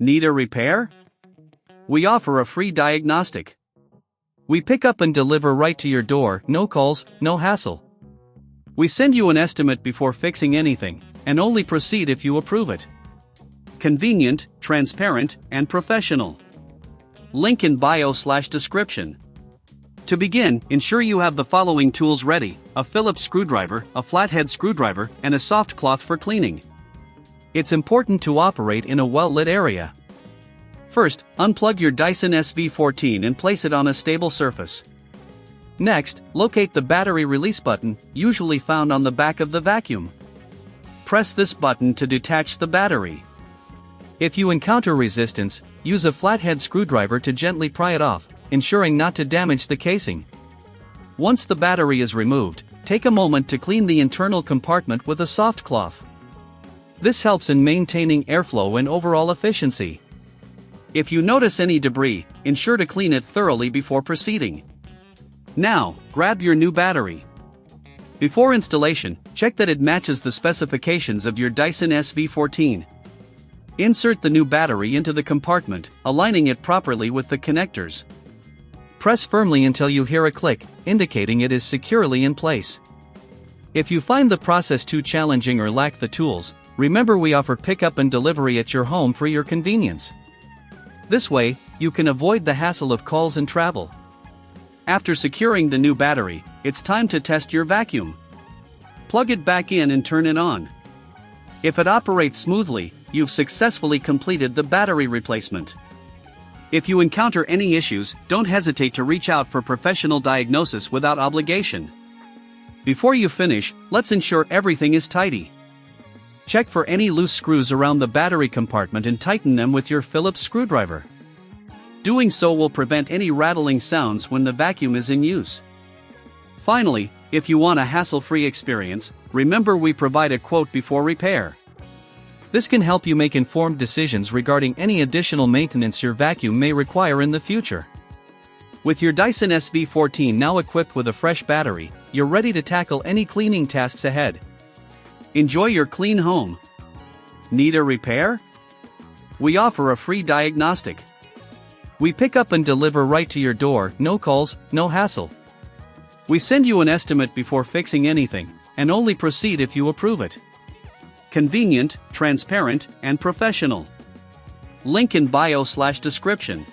Need a repair? We offer a free diagnostic. We pick up and deliver right to your door, no calls, no hassle. We send you an estimate before fixing anything, and only proceed if you approve it. Convenient, transparent, and professional. Link in bio/description. To begin, ensure you have the following tools ready: a Phillips screwdriver, a flathead screwdriver, and a soft cloth for cleaning. It's important to operate in a well-lit area. First, unplug your Dyson SV14 and place it on a stable surface. Next, locate the battery release button, usually found on the back of the vacuum. Press this button to detach the battery. If you encounter resistance, use a flathead screwdriver to gently pry it off, ensuring not to damage the casing. Once the battery is removed, take a moment to clean the internal compartment with a soft cloth. This helps in maintaining airflow and overall efficiency. If you notice any debris, ensure to clean it thoroughly before proceeding. Now, grab your new battery. Before installation, check that it matches the specifications of your Dyson SV14. Insert the new battery into the compartment, aligning it properly with the connectors. Press firmly until you hear a click, indicating it is securely in place. If you find the process too challenging or lack the tools, remember we offer pickup and delivery at your home for your convenience. This way, you can avoid the hassle of calls and travel. After securing the new battery, it's time to test your vacuum. Plug it back in and turn it on. If it operates smoothly, you've successfully completed the battery replacement. If you encounter any issues, don't hesitate to reach out for professional diagnosis without obligation. Before you finish, let's ensure everything is tidy. Check for any loose screws around the battery compartment and tighten them with your Phillips screwdriver. Doing so will prevent any rattling sounds when the vacuum is in use. Finally, if you want a hassle-free experience, remember we provide a quote before repair. This can help you make informed decisions regarding any additional maintenance your vacuum may require in the future. With your Dyson SV14 now equipped with a fresh battery, you're ready to tackle any cleaning tasks ahead. Enjoy your clean home. Need a repair? We offer a free diagnostic. We pick up and deliver right to your door, no calls, no hassle. We send you an estimate before fixing anything, and only proceed if you approve it. Convenient, transparent, and professional. Link in bio/description.